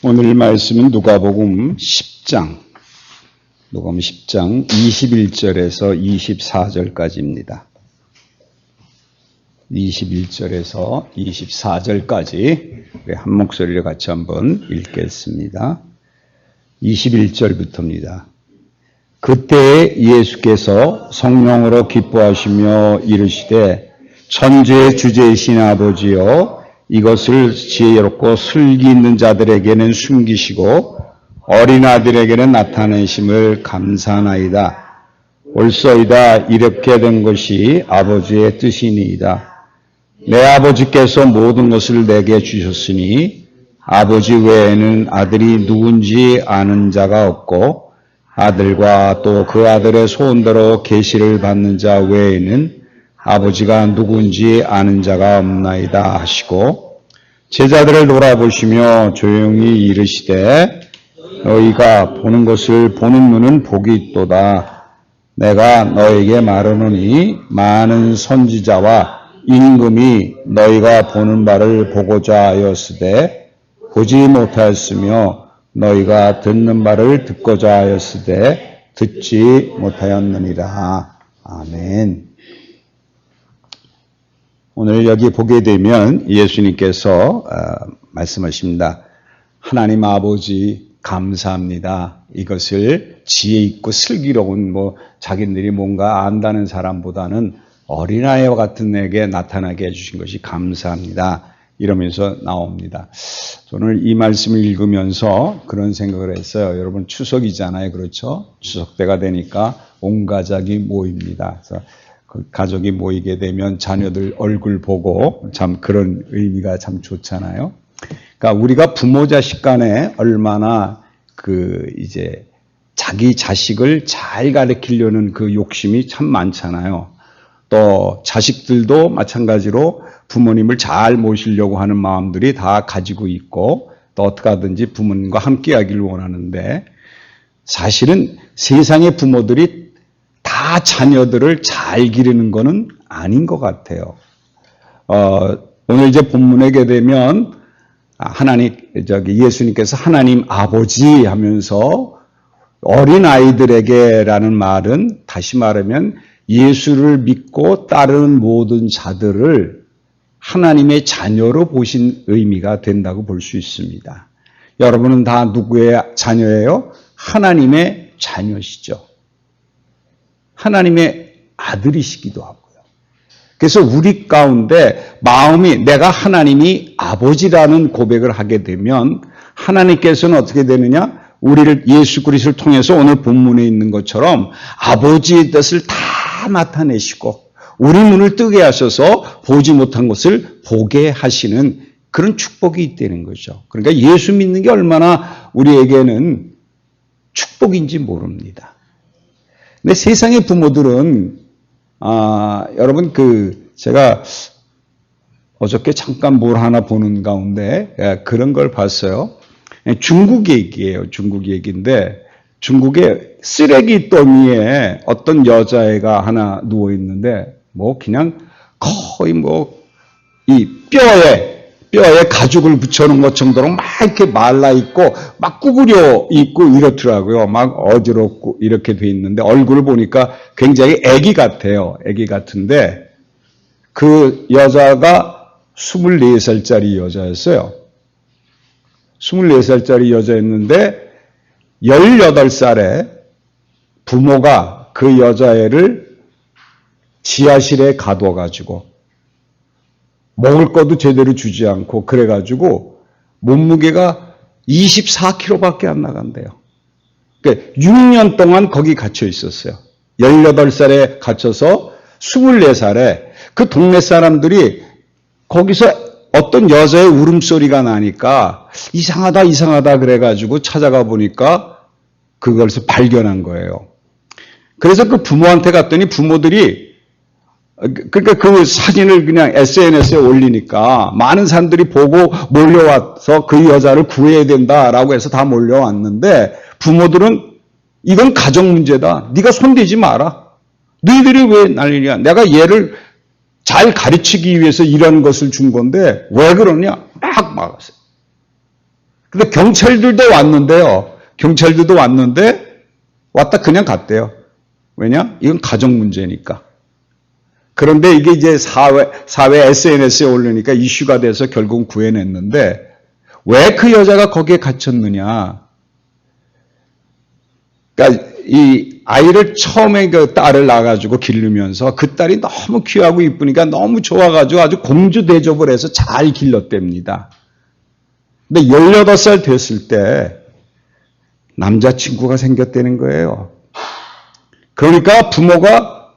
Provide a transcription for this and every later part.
오늘 말씀은 누가복음 10장 21절에서 24절까지입니다. 21절에서 24절까지 한 목소리를 같이 한번 읽겠습니다. 21절부터입니다. 그때 예수께서 성령으로 기뻐하시며 이르시되 천지의 주제이신 아버지여 이것을 지혜롭고 슬기 있는 자들에게는 숨기시고 어린아들에게는 나타내심을 감사하나이다. 옳소이다. 이렇게 된 것이 아버지의 뜻이니이다. 내 아버지께서 모든 것을 내게 주셨으니 아버지 외에는 아들이 누군지 아는 자가 없고 아들과 또 그 아들의 소원대로 계시를 받는 자 외에는 아버지가 누군지 아는 자가 없나이다 하시고 제자들을 돌아보시며 조용히 이르시되 너희가 보는 것을 보는 눈은 복이 있도다. 내가 너에게 말하노니 많은 선지자와 임금이 너희가 보는 바를 보고자 하였으되 보지 못하였으며 너희가 듣는 바를 듣고자 하였으되 듣지 못하였느니라. 아멘. 오늘 여기 보게 되면 예수님께서 말씀하십니다. 하나님 아버지 감사합니다. 이것을 지혜 있고 슬기로운 자기들이 뭔가 안다는 사람보다는 어린아이와 같은 내게 나타나게 해주신 것이 감사합니다. 이러면서 나옵니다. 저는 이 말씀을 읽으면서 그런 생각을 했어요. 여러분 추석이잖아요. 그렇죠? 추석 때가 되니까 온 가족이 모입니다. 그래서 그 가족이 모이게 되면 자녀들 얼굴 보고 참 그런 의미가 참 좋잖아요. 그러니까 우리가 부모 자식 간에 얼마나 이제 자기 자식을 잘 가르치려는 그 욕심이 참 많잖아요. 또 자식들도 마찬가지로 부모님을 잘 모시려고 하는 마음들이 다 가지고 있고 또 어떻게 하든지 부모님과 함께 하기를 원하는데 사실은 세상의 부모들이 다 자녀들을 잘 기르는 것은 아닌 것 같아요. 오늘 이제 본문에 게 되면 예수님께서 하나님 아버지 하면서 어린 아이들에게라는 말은 다시 말하면 예수를 믿고 따르는 모든 자들을 하나님의 자녀로 보신 의미가 된다고 볼 수 있습니다. 여러분은 다 누구의 자녀예요? 하나님의 자녀시죠. 하나님의 아들이시기도 하고요. 그래서 우리 가운데 마음이 내가 하나님이 아버지라는 고백을 하게 되면 하나님께서는 어떻게 되느냐? 우리를 예수 그리스도를 통해서 오늘 본문에 있는 것처럼 아버지의 뜻을 다 나타내시고 우리 눈을 뜨게 하셔서 보지 못한 것을 보게 하시는 그런 축복이 있다는 거죠. 그러니까 예수 믿는 게 얼마나 우리에게는 축복인지 모릅니다. 근데 세상의 부모들은 여러분 제가 어저께 잠깐 뭘 하나 보는 가운데 그런 걸 봤어요. 중국 얘기예요. 중국 얘기인데 중국의 쓰레기 더미에 어떤 여자애가 하나 누워 있는데 그냥 거의 이 뼈에 가죽을 붙여놓은 것 정도로 막 이렇게 말라 있고 막 구부려 있고 이렇더라고요. 막 어지럽고 이렇게 돼 있는데 얼굴을 보니까 굉장히 애기 같아요. 애기 같은데 그 여자가 24살짜리 여자였어요. 24살짜리 여자였는데 18살에 부모가 그 여자애를 지하실에 가둬가지고 먹을 것도 제대로 주지 않고 그래가지고 몸무게가 24kg밖에 안 나간대요. 그러니까 6년 동안 거기 갇혀 있었어요. 18살에 갇혀서 24살에 그 동네 사람들이 거기서 어떤 여자의 울음소리가 나니까 이상하다 그래가지고 찾아가 보니까 그것을 발견한 거예요. 그래서 그 부모한테 갔더니 부모들이 그러니까 그 사진을 그냥 SNS에 올리니까 많은 사람들이 보고 몰려와서 그 여자를 구해야 된다라고 해서 다 몰려왔는데 부모들은 이건 가정 문제다. 네가 손대지 마라. 너희들이 왜 난리냐. 내가 얘를 잘 가르치기 위해서 이런 것을 준 건데 왜 그러냐. 막 막았어요. 근데 경찰들도 왔는데요. 경찰들도 왔는데 왔다 그냥 갔대요. 왜냐? 이건 가정 문제니까. 그런데 이게 이제 사회 SNS에 올리니까 이슈가 돼서 결국 구해냈는데 왜 그 여자가 거기에 갇혔느냐? 그러니까 이 아이를 처음에 그 딸을 낳아가지고 기르면서 그 딸이 너무 귀하고 이쁘니까 너무 좋아가지고 아주 공주 대접을 해서 잘 길렀답니다. 근데 18살 됐을 때 남자친구가 생겼다는 거예요. 그러니까 부모가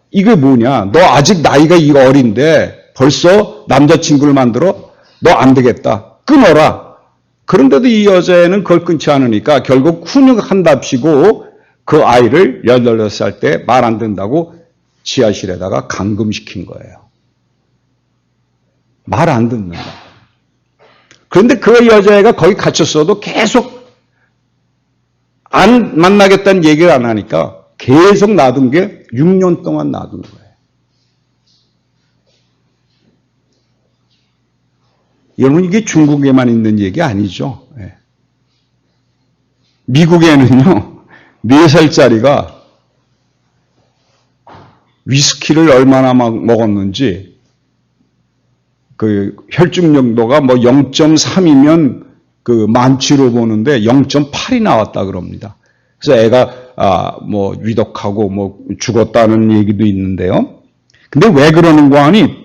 이게 뭐냐? 너 아직 나이가 어린데 벌써 남자친구를 만들어? 너 안 되겠다. 끊어라. 그런데도 이 여자애는 그걸 끊지 않으니까 결국 훈육한답시고 그 아이를 18살 때 말 안 된다고 지하실에다가 감금시킨 거예요. 말 안 듣는다. 그런데 그 여자애가 거기 갇혔어도 계속 안 만나겠다는 얘기를 안 하니까 계속 놔둔 게 6년 동안 놔둔 거예요. 여러분 이게 중국에만 있는 얘기 아니죠. 네. 미국에는요 4살짜리가 위스키를 얼마나 먹었는지 그 혈중 농도가 뭐 0.3이면 그 만취로 보는데 0.8이 나왔다 그럽니다. 그래서 애가 뭐 위독하고 뭐 죽었다는 얘기도 있는데요. 근데 왜 그러는 거 하니?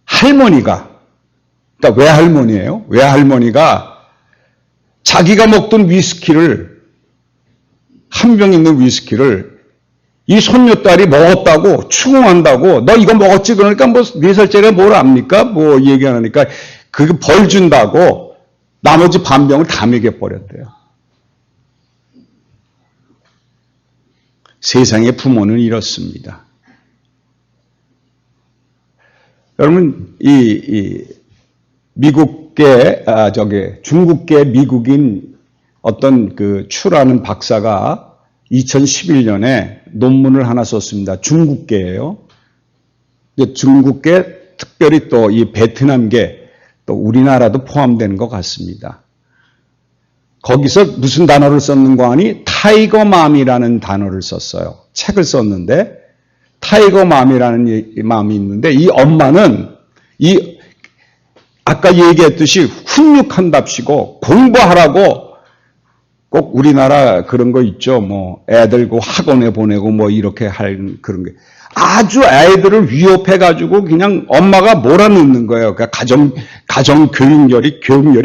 할머니가, 그러니까 외할머니예요. 외할머니가 자기가 먹던 위스키를, 한 병 있는 위스키를 이 손녀딸이 먹었다고 추궁한다고, 너 이거 먹었지? 그러니까 뭐 4살짜리가 뭘 압니까? 뭐 얘기하니까 그게 벌 준다고 나머지 반 병을 다 먹여버렸대요. 세상의 부모는 이렇습니다. 여러분, 중국계 미국인 어떤 그 추라는 박사가 2011년에 논문을 하나 썼습니다. 중국계예요. 중국계, 특별히 또 이 베트남계, 또 우리나라도 포함되는 것 같습니다. 거기서 무슨 단어를 썼는가 하니 타이거맘이라는 단어를 썼어요. 책을 썼는데 타이거맘이라는 맘이 있는데 이 엄마는 아까 얘기했듯이 훈육한답시고 공부하라고 꼭 우리나라 그런 거 있죠. 뭐 애들 그 학원에 보내고 뭐 이렇게 할 그런 게 아주 아이들을 위협해가지고 그냥 엄마가 몰아넣는 거예요. 그러니까 가정 교육열이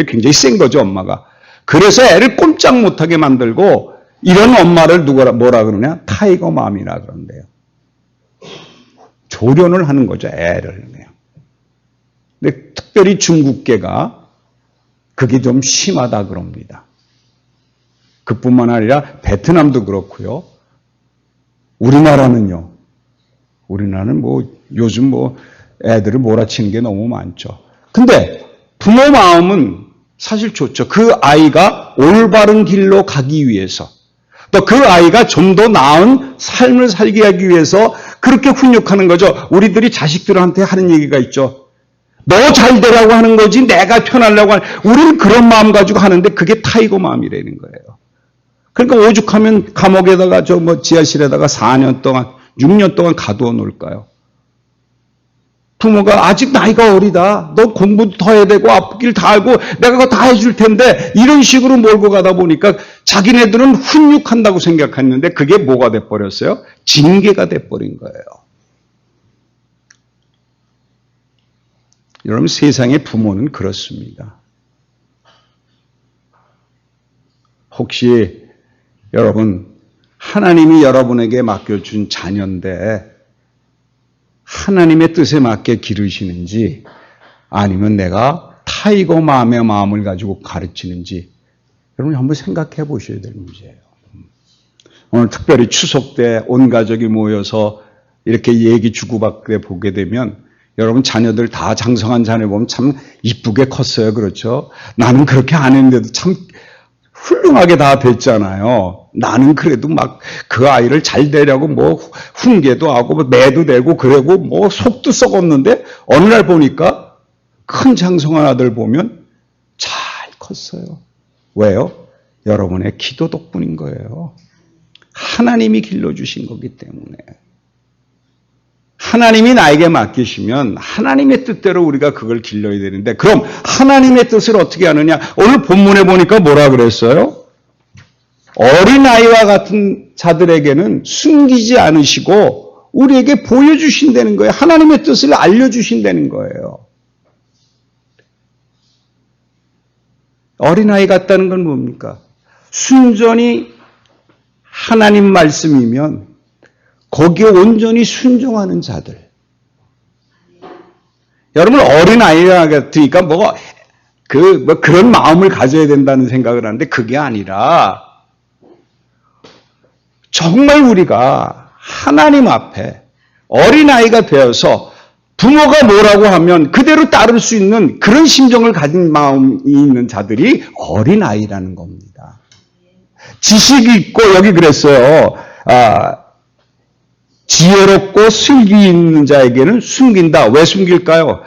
굉장히 센 거죠, 엄마가. 그래서 애를 꼼짝 못하게 만들고 이런 엄마를 뭐라 그러냐? 타이거맘이라 그런대요. 조련을 하는 거죠, 애를. 근데 특별히 중국계가 그게 좀 심하다 그럽니다. 그뿐만 아니라 베트남도 그렇고요. 우리나라는 뭐 요즘 뭐 애들을 몰아치는 게 너무 많죠. 근데 부모 마음은 사실 좋죠. 그 아이가 올바른 길로 가기 위해서 또 그 아이가 좀 더 나은 삶을 살게 하기 위해서 그렇게 훈육하는 거죠. 우리들이 자식들한테 하는 얘기가 있죠. 너 잘 되라고 하는 거지 내가 편하려고 하는, 우리는 그런 마음 가지고 하는데 그게 타이거 마음이라는 거예요. 그러니까 오죽하면 감옥에다가 지하실에다가 4년 동안 6년 동안 가두어 놓을까요? 부모가 아직 나이가 어리다. 너 공부도 더 해야 되고 앞길 다 알고 내가 그거 다 해줄 텐데 이런 식으로 몰고 가다 보니까 자기네들은 훈육한다고 생각했는데 그게 뭐가 돼버렸어요? 징계가 돼버린 거예요. 여러분 세상의 부모는 그렇습니다. 혹시 여러분 하나님이 여러분에게 맡겨준 자녀인데 하나님의 뜻에 맞게 기르시는지 아니면 내가 타이거맘의 마음을 가지고 가르치는지 여러분 한번 생각해 보셔야 될 문제예요. 오늘 특별히 추석 때 온 가족이 모여서 이렇게 얘기 주고받게 보게 되면 여러분 자녀들 다 장성한 자녀 보면 참 이쁘게 컸어요. 그렇죠? 나는 그렇게 안 했는데도 참 훌륭하게 다 됐잖아요. 나는 그래도 막 그 아이를 잘 되려고 뭐 훈계도 하고 뭐 매도 되고 그러고 뭐 속도 썩었는데 어느 날 보니까 큰 장성한 아들 보면 잘 컸어요. 왜요? 여러분의 기도 덕분인 거예요. 하나님이 길러주신 거기 때문에. 하나님이 나에게 맡기시면 하나님의 뜻대로 우리가 그걸 길러야 되는데, 그럼 하나님의 뜻을 어떻게 하느냐? 오늘 본문에 보니까 뭐라 그랬어요? 어린아이와 같은 자들에게는 숨기지 않으시고 우리에게 보여주신다는 거예요. 하나님의 뜻을 알려주신다는 거예요. 어린아이 같다는 건 뭡니까? 순전히 하나님 말씀이면 거기에 온전히 순종하는 자들. 여러분, 어린아이가 같으니까 그런 마음을 가져야 된다는 생각을 하는데, 그게 아니라 정말 우리가 하나님 앞에 어린아이가 되어서 부모가 뭐라고 하면 그대로 따를 수 있는 그런 심정을 가진 마음이 있는 자들이 어린아이라는 겁니다. 지식이 있고, 여기 그랬어요. 지혜롭고 슬기 있는 자에게는 숨긴다. 왜 숨길까요?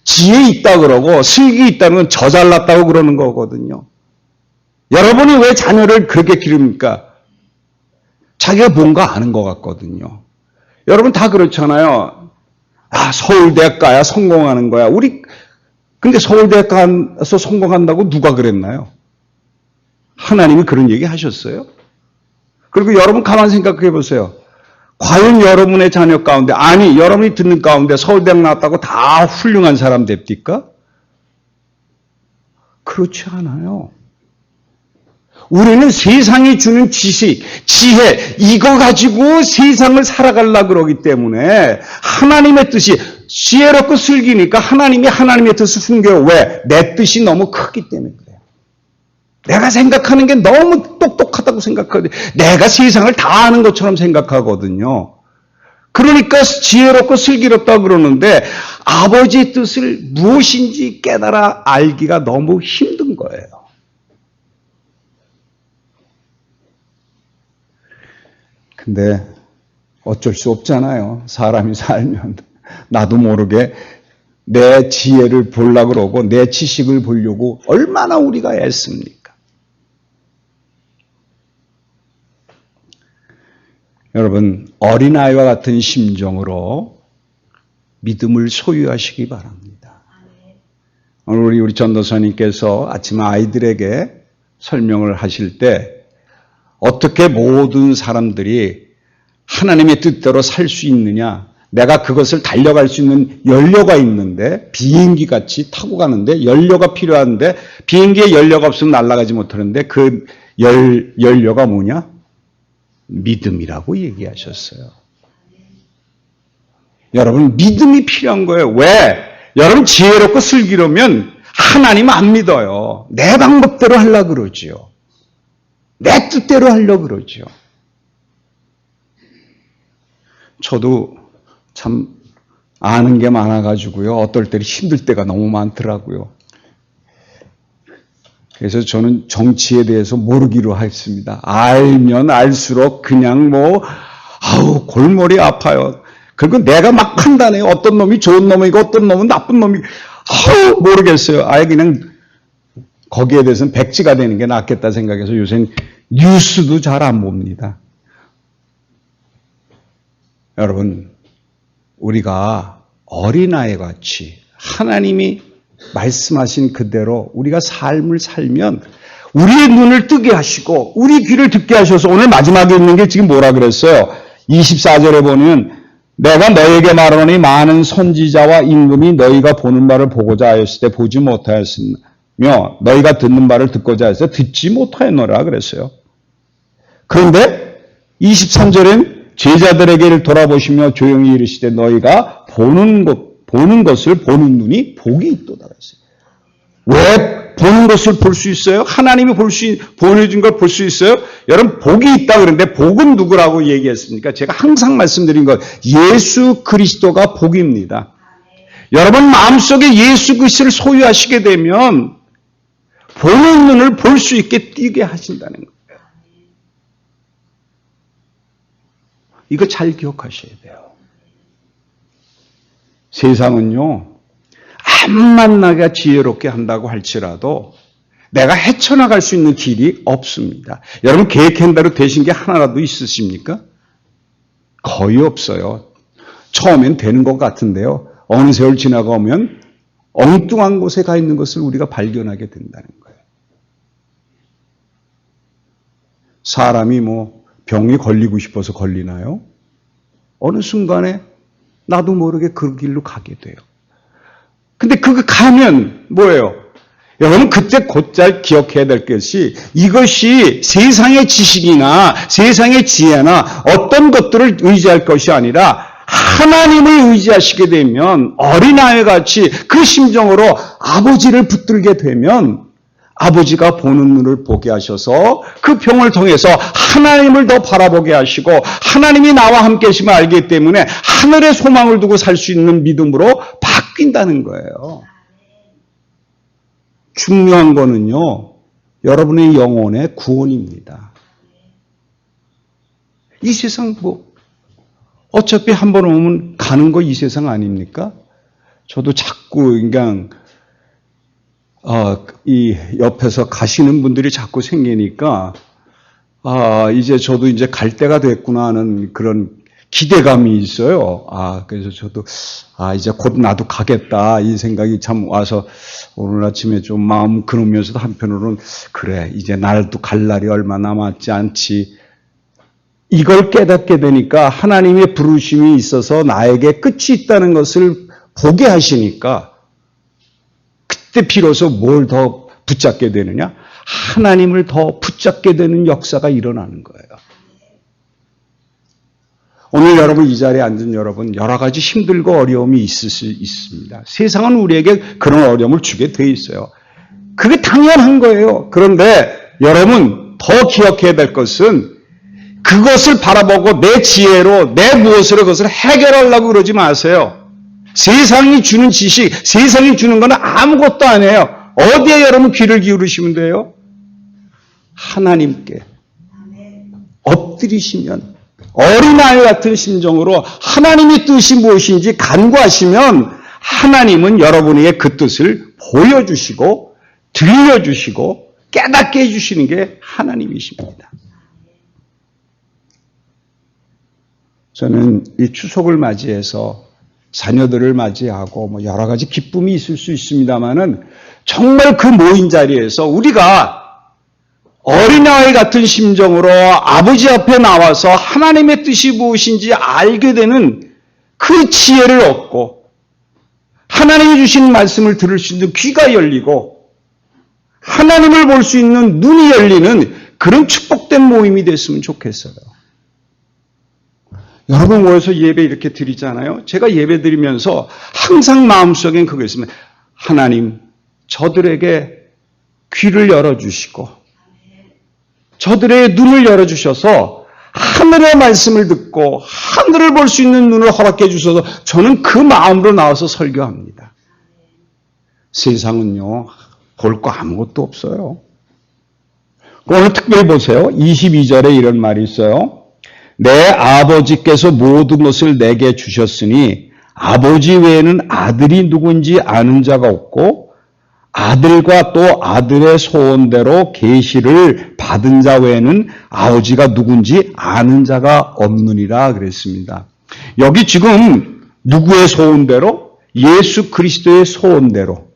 지혜 있다 그러고 슬기 있다는 건 저 잘났다고 그러는 거거든요. 여러분이 왜 자녀를 그렇게 기릅니까? 자기가 뭔가 아는 것 같거든요. 여러분 다 그렇잖아요. 서울대 가야 성공하는 거야. 근데 서울대 가서 성공한다고 누가 그랬나요? 하나님이 그런 얘기 하셨어요? 그리고 여러분 가만 생각해 보세요. 과연 여러분의 자녀 가운데, 여러분이 듣는 가운데 서울대 나왔다고 다 훌륭한 사람 됩니까? 그렇지 않아요. 우리는 세상이 주는 지식, 지혜, 이거 가지고 세상을 살아가려고 그러기 때문에 하나님의 뜻이 지혜롭고 슬기니까 하나님의 뜻을 숨겨요. 왜? 내 뜻이 너무 크기 때문에 그래요. 내가 생각하는 게 너무 똑똑하다고 생각하거든요. 내가 세상을 다 아는 것처럼 생각하거든요. 그러니까 지혜롭고 슬기롭다고 그러는데 아버지의 뜻을 무엇인지 깨달아 알기가 너무 힘든 거예요. 근데 어쩔 수 없잖아요. 사람이 살면 나도 모르게 내 지혜를 보려고 그러고 내 지식을 보려고 얼마나 우리가 애씁니까? 여러분, 어린아이와 같은 심정으로 믿음을 소유하시기 바랍니다. 오늘 우리 전도사님께서 아침 아이들에게 설명을 하실 때 어떻게 모든 사람들이 하나님의 뜻대로 살 수 있느냐, 내가 그것을 달려갈 수 있는 연료가 있는데, 비행기 같이 타고 가는데 연료가 필요한데 비행기에 연료가 없으면 날아가지 못하는데 그 연료가 뭐냐? 믿음이라고 얘기하셨어요. 여러분, 믿음이 필요한 거예요. 왜? 여러분 지혜롭고 슬기로우면 하나님 안 믿어요. 내 방법대로 하려고 그러지요. 내 뜻대로 하려고 그러죠. 저도 참 아는 게 많아가지고요. 어떨 때 힘들 때가 너무 많더라고요. 그래서 저는 정치에 대해서 모르기로 했습니다. 알면 알수록 그냥 골머리 아파요. 그리고 내가 막 판단해요. 어떤 놈이 좋은 놈이고 어떤 놈은 나쁜 놈이고, 모르겠어요. 그냥 거기에 대해서는 백지가 되는 게 낫겠다 생각해서 요새는 뉴스도 잘 안 봅니다. 여러분, 우리가 어린아이 같이 하나님이 말씀하신 그대로 우리가 삶을 살면 우리의 눈을 뜨게 하시고 우리 귀를 듣게 하셔서, 오늘 마지막에 있는 게 지금 뭐라 그랬어요? 24절에 보면 내가 너에게 말하노니 많은 선지자와 임금이 너희가 보는 바를 보고자 하였을 때 보지 못하였으며 너희가 듣는 바를 듣고자 했을 때 듣지 못하였노라 그랬어요. 그런데 23절엔 제자들에게 돌아보시며 조용히 이르시되 너희가 보는 것을 보는 눈이 복이 있도다 그랬어요. 왜 보는 것을 볼 수 있어요? 하나님이 보여준 걸 볼 수 있어요? 여러분, 복이 있다 그러는데 복은 누구라고 얘기했습니까? 제가 항상 말씀드린 것, 예수 그리스도가 복입니다. 여러분 마음속에 예수 그리스도를 소유하시게 되면 보는 눈을 볼 수 있게 띄게 하신다는 거예요. 이거 잘 기억하셔야 돼요. 세상은요, 암만 나가 지혜롭게 한다고 할지라도 내가 헤쳐나갈 수 있는 길이 없습니다. 여러분 계획한 대로 되신 게 하나라도 있으십니까? 거의 없어요. 처음엔 되는 것 같은데요. 어느 세월 지나가면 엉뚱한 곳에 가 있는 것을 우리가 발견하게 된다는 거예요. 사람이 병이 걸리고 싶어서 걸리나요? 어느 순간에 나도 모르게 그 길로 가게 돼요. 근데 그거 가면 뭐예요? 여러분 그때 곧잘 기억해야 될 것이 이것이 세상의 지식이나 세상의 지혜나 어떤 것들을 의지할 것이 아니라 하나님을 의지하시게 되면 어린아이 같이 그 심정으로 아버지를 붙들게 되면 아버지가 보는 눈을 보게 하셔서 그 병을 통해서 하나님을 더 바라보게 하시고 하나님이 나와 함께 하심을 알기 때문에 하늘의 소망을 두고 살 수 있는 믿음으로 바뀐다는 거예요. 중요한 거는요, 여러분의 영혼의 구원입니다. 이 세상 어차피 한 번 오면 가는 거 이 세상 아닙니까? 저도 자꾸 그냥 이 옆에서 가시는 분들이 자꾸 생기니까 이제 저도 이제 갈 때가 됐구나 하는 그런 기대감이 있어요. 그래서 저도 이제 곧 나도 가겠다 이 생각이 참 와서 오늘 아침에 좀 마음 그러면서도 한편으로는 그래 이제 날도 갈 날이 얼마 남았지 않지. 이걸 깨닫게 되니까 하나님의 부르심이 있어서 나에게 끝이 있다는 것을 보게 하시니까 그때 비로소 뭘 더 붙잡게 되느냐? 하나님을 더 붙잡게 되는 역사가 일어나는 거예요. 오늘 여러분 이 자리에 앉은 여러분 여러 가지 힘들고 어려움이 있을 수 있습니다. 세상은 우리에게 그런 어려움을 주게 돼 있어요. 그게 당연한 거예요. 그런데 여러분 더 기억해야 될 것은 그것을 바라보고 내 지혜로 내 무엇으로 그것을 해결하려고 그러지 마세요. 세상이 주는 지식, 세상이 주는 건 아무것도 아니에요. 어디에 여러분 귀를 기울이시면 돼요? 하나님께 엎드리시면 어린아이 같은 심정으로 하나님의 뜻이 무엇인지 간구하시면 하나님은 여러분에게 그 뜻을 보여주시고 들려주시고 깨닫게 해주시는 게 하나님이십니다. 저는 이 추석을 맞이해서 자녀들을 맞이하고 여러 가지 기쁨이 있을 수 있습니다만은 정말 그 모인 자리에서 우리가 어린아이 같은 심정으로 아버지 앞에 나와서 하나님의 뜻이 무엇인지 알게 되는 그 지혜를 얻고 하나님이 주신 말씀을 들을 수 있는 귀가 열리고 하나님을 볼 수 있는 눈이 열리는 그런 축복된 모임이 됐으면 좋겠어요. 여러분 모여서 예배 이렇게 드리잖아요. 제가 예배 드리면서 항상 마음속엔 그거 있습니다. 하나님, 저들에게 귀를 열어주시고 저들의 눈을 열어주셔서 하늘의 말씀을 듣고 하늘을 볼 수 있는 눈을 허락해 주셔서 저는 그 마음으로 나와서 설교합니다. 세상은요, 볼 거 아무것도 없어요. 오늘 특별히 보세요. 22절에 이런 말이 있어요. 내 아버지께서 모든 것을 내게 주셨으니 아버지 외에는 아들이 누군지 아는 자가 없고 아들과 또 아들의 소원대로 계시를 받은 자 외에는 아버지가 누군지 아는 자가 없느니라 그랬습니다. 여기 지금 누구의 소원대로? 예수 그리스도의 소원대로.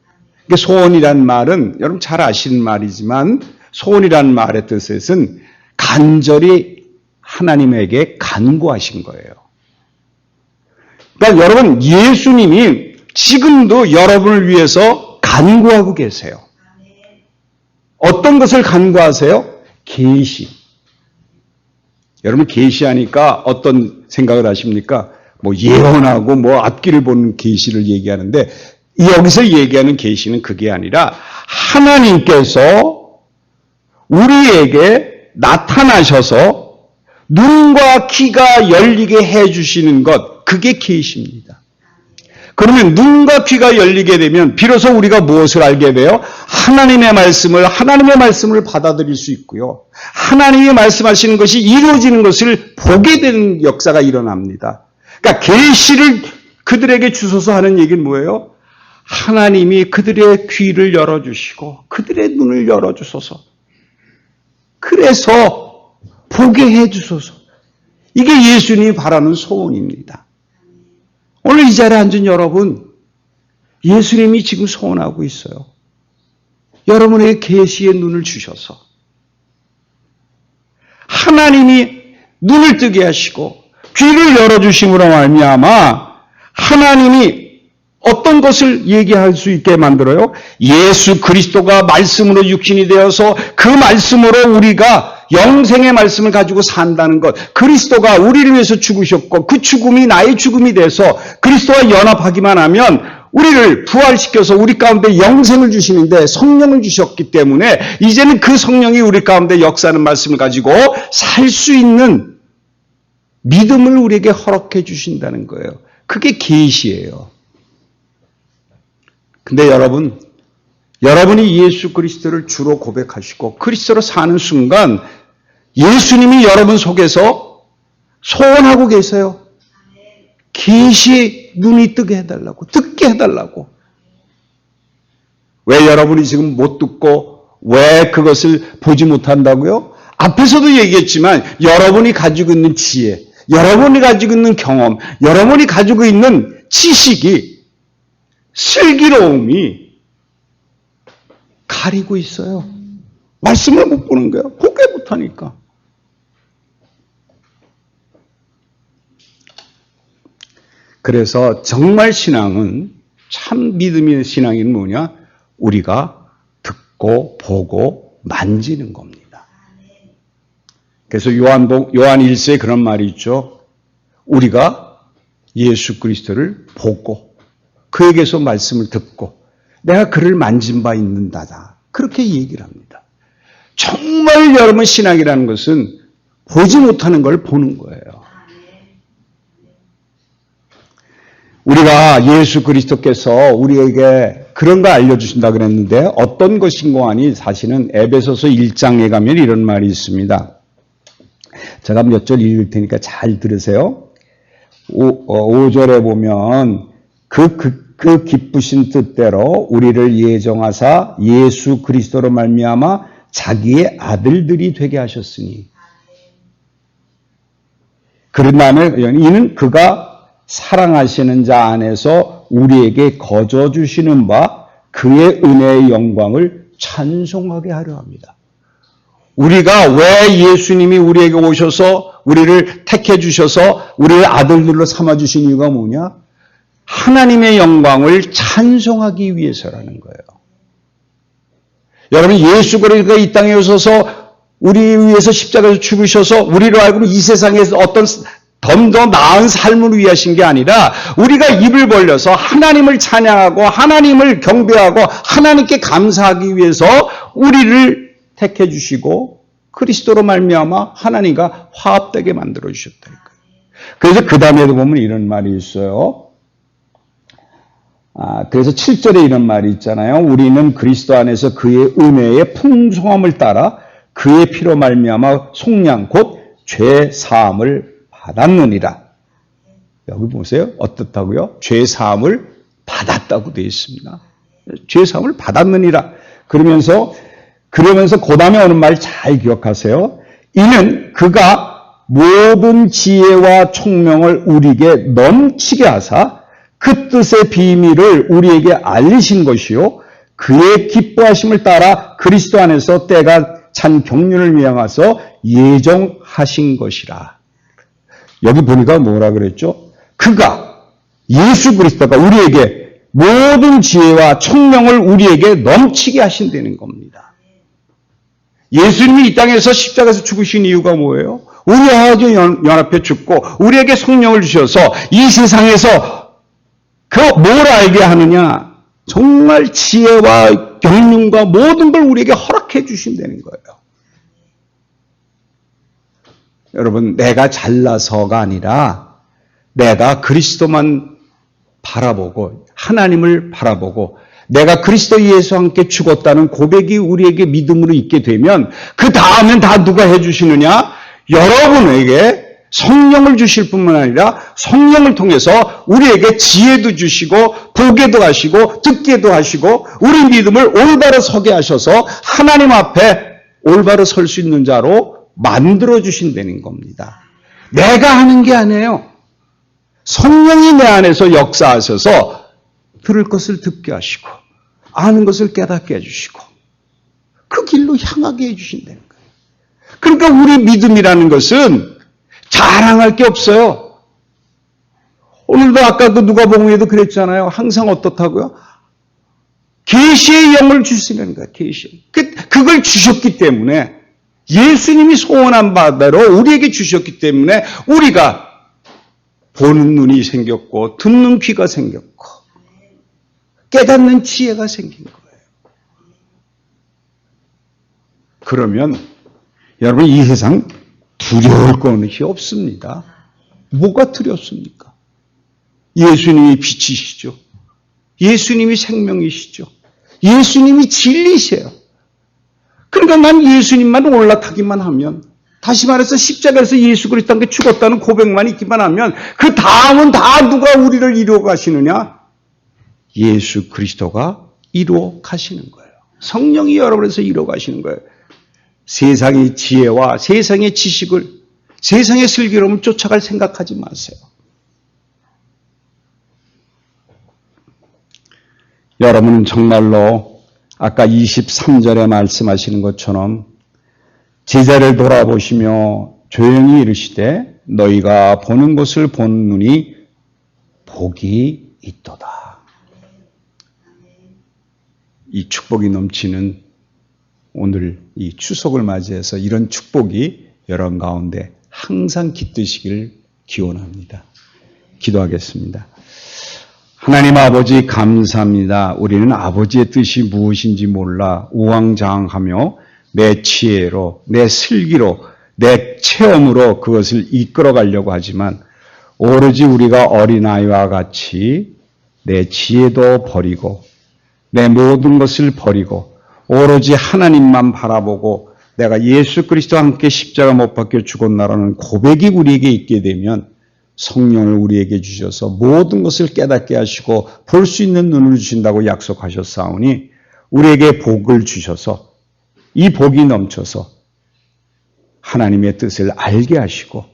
소원이란 말은 여러분 잘 아시는 말이지만 소원이란 말의 뜻은 간절히 하나님에게 간구하신 거예요. 그러니까 여러분 예수님이 지금도 여러분을 위해서 간구하고 계세요. 어떤 것을 간구하세요? 계시. 여러분 계시하니까 어떤 생각을 하십니까? 예언하고 앞길을 보는 계시를 얘기하는데 여기서 얘기하는 계시는 그게 아니라 하나님께서 우리에게 나타나셔서 눈과 귀가 열리게 해주시는 것, 그게 계시입니다. 그러면 눈과 귀가 열리게 되면 비로소 우리가 무엇을 알게 돼요? 하나님의 말씀을 받아들일 수 있고요. 하나님이 말씀하시는 것이 이루어지는 것을 보게 되는 역사가 일어납니다. 그러니까 계시를 그들에게 주소서 하는 얘기는 뭐예요? 하나님이 그들의 귀를 열어주시고 그들의 눈을 열어주소서. 그래서 보게 해주소서. 이게 예수님이 바라는 소원입니다. 오늘 이 자리에 앉은 여러분, 예수님이 지금 소원하고 있어요. 여러분의 계시의 눈을 주셔서 하나님이 눈을 뜨게 하시고 귀를 열어주심으로 말미암아 하나님이 어떤 것을 얘기할 수 있게 만들어요? 예수 그리스도가 말씀으로 육신이 되어서 그 말씀으로 우리가 영생의 말씀을 가지고 산다는 것. 그리스도가 우리를 위해서 죽으셨고 그 죽음이 나의 죽음이 돼서 그리스도와 연합하기만 하면 우리를 부활시켜서 우리 가운데 영생을 주시는데 성령을 주셨기 때문에 이제는 그 성령이 우리 가운데 역사하는 말씀을 가지고 살 수 있는 믿음을 우리에게 허락해 주신다는 거예요. 그게 계시예요. 근데 여러분이 예수 그리스도를 주로 고백하시고 그리스도로 사는 순간 예수님이 여러분 속에서 소원하고 계세요. 계시의 눈이 뜨게 해달라고, 듣게 해달라고. 왜 여러분이 지금 못 듣고 왜 그것을 보지 못한다고요? 앞에서도 얘기했지만 여러분이 가지고 있는 지혜, 여러분이 가지고 있는 경험, 여러분이 가지고 있는 지식이, 슬기로움이 가리고 있어요. 말씀을 못 보는 거예요. 보게 못하니까. 그래서 정말 신앙은, 참 믿음의 신앙이 뭐냐? 우리가 듣고 보고 만지는 겁니다. 그래서 요한 1서에 그런 말이 있죠. 우리가 예수 그리스도를 보고 그에게서 말씀을 듣고 내가 그를 만진 바 있는다다. 그렇게 얘기를 합니다. 정말 여러분 신앙이라는 것은 보지 못하는 걸 보는 거예요. 우리가 예수 그리스도께서 우리에게 그런 거 알려주신다 그랬는데 어떤 것인고 하니 사실은 에베소서 1장에 가면 이런 말이 있습니다. 제가 몇 절 읽을 테니까 잘 들으세요. 5절에 보면 그 기쁘신 뜻대로 우리를 예정하사 예수 그리스도로 말미암아 자기의 아들들이 되게 하셨으니 그런 다음에 이는 그가 사랑하시는 자 안에서 우리에게 거저 주시는 바 그의 은혜의 영광을 찬송하게 하려 합니다. 우리가 왜 예수님이 우리에게 오셔서 우리를 택해 주셔서 우리를 아들들로 삼아 주신 이유가 뭐냐? 하나님의 영광을 찬송하기 위해서라는 거예요. 여러분 예수 그리스도가 이 땅에 오셔서 우리 위해서 십자가에서 죽으셔서 우리로 알고 이 세상에서 어떤 더 나은 삶을 위해 하신 게 아니라 우리가 입을 벌려서 하나님을 찬양하고 하나님을 경배하고 하나님께 감사하기 위해서 우리를 택해 주시고 그리스도로 말미암아 하나님과 화합되게 만들어 주셨다니까요. 그래서 그 다음에도 보면 이런 말이 있어요. 그래서 7절에 이런 말이 있잖아요. 우리는 그리스도 안에서 그의 은혜의 풍성함을 따라 그의 피로 말미암아 속량 곧 죄 사함을 받았느니라. 여기 보세요. 어떻다고요? 죄 사함을 받았다고 되어 있습니다. 죄 사함을 받았느니라. 그러면서 그 다음에 오는 말 잘 기억하세요. 이는 그가 모든 지혜와 총명을 우리에게 넘치게 하사 그 뜻의 비밀을 우리에게 알리신 것이요 그의 기뻐하심을 따라 그리스도 안에서 때가 찬 경륜을 명하서 예정하신 것이라. 여기 보니까 뭐라 그랬죠? 그가 예수 그리스도가 우리에게 모든 지혜와 총명을 우리에게 넘치게 하신다는 겁니다. 예수님이 이 땅에서 십자가에서 죽으신 이유가 뭐예요? 우리와 연합해 죽고 우리에게 성령을 주셔서 이 세상에서 그 뭘 알게 하느냐? 정말 지혜와 경륜과 모든 걸 우리에게 허락해 주신다는 거예요. 여러분, 내가 잘나서가 아니라 내가 그리스도만 바라보고 하나님을 바라보고 내가 그리스도 예수와 함께 죽었다는 고백이 우리에게 믿음으로 있게 되면 그 다음엔 다 누가 해주시느냐? 여러분에게 성령을 주실 뿐만 아니라 성령을 통해서 우리에게 지혜도 주시고 보게도 하시고 듣게도 하시고 우리 믿음을 올바로 서게 하셔서 하나님 앞에 올바로 설 수 있는 자로 만들어 주신다는 겁니다. 내가 하는 게 아니에요. 성령이 내 안에서 역사하셔서 들을 것을 듣게 하시고 아는 것을 깨닫게 해주시고 그 길로 향하게 해주신다는 거예요. 그러니까 우리 믿음이라는 것은 자랑할 게 없어요. 오늘도 아까 그 누가복음에도 그랬잖아요. 항상 어떻다고요? 계시의 영을 주시는 거예요. 계시. 그걸 주셨기 때문에 예수님이 소원한 바대로 우리에게 주셨기 때문에 우리가 보는 눈이 생겼고 듣는 귀가 생겼고 깨닫는 지혜가 생긴 거예요. 그러면 여러분 이 세상 두려울 것이 없습니다. 뭐가 두렵습니까? 예수님이 빛이시죠. 예수님이 생명이시죠. 예수님이 진리세요. 그러니까 난 예수님만 올라타기만 하면, 다시 말해서 십자가에서 예수 그리스도 함께 죽었다는 고백만 있기만 하면 그 다음은 다 누가 우리를 이루어 가시느냐? 예수 그리스도가 이루어 가시는 거예요. 성령이 여러분에서 이루어 가시는 거예요. 세상의 지혜와 세상의 지식을, 세상의 슬기로움을 쫓아갈 생각하지 마세요. 여러분은 정말로 아까 23절에 말씀하시는 것처럼 제자를 돌아보시며 조용히 이르시되 너희가 보는 것을 본 눈이 복이 있도다. 이 축복이 넘치는 오늘 이 추석을 맞이해서 이런 축복이 여러분 가운데 항상 깃드시기를 기원합니다. 기도하겠습니다. 하나님 아버지 감사합니다. 우리는 아버지의 뜻이 무엇인지 몰라 우왕좌왕하며 내 지혜로, 내 슬기로, 내 체험으로 그것을 이끌어가려고 하지만 오로지 우리가 어린아이와 같이 내 지혜도 버리고 내 모든 것을 버리고 오로지 하나님만 바라보고 내가 예수 그리스도와 함께 십자가 못 박혀 죽었나라는 고백이 우리에게 있게 되면 성령을 우리에게 주셔서 모든 것을 깨닫게 하시고 볼 수 있는 눈을 주신다고 약속하셨사오니 우리에게 복을 주셔서 이 복이 넘쳐서 하나님의 뜻을 알게 하시고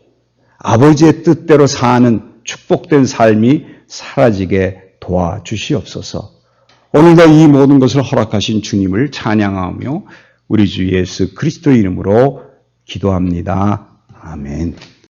아버지의 뜻대로 사는 축복된 삶이 사라지게 도와주시옵소서. 오늘도 이 모든 것을 허락하신 주님을 찬양하며 우리 주 예수 그리스도 이름으로 기도합니다. 아멘.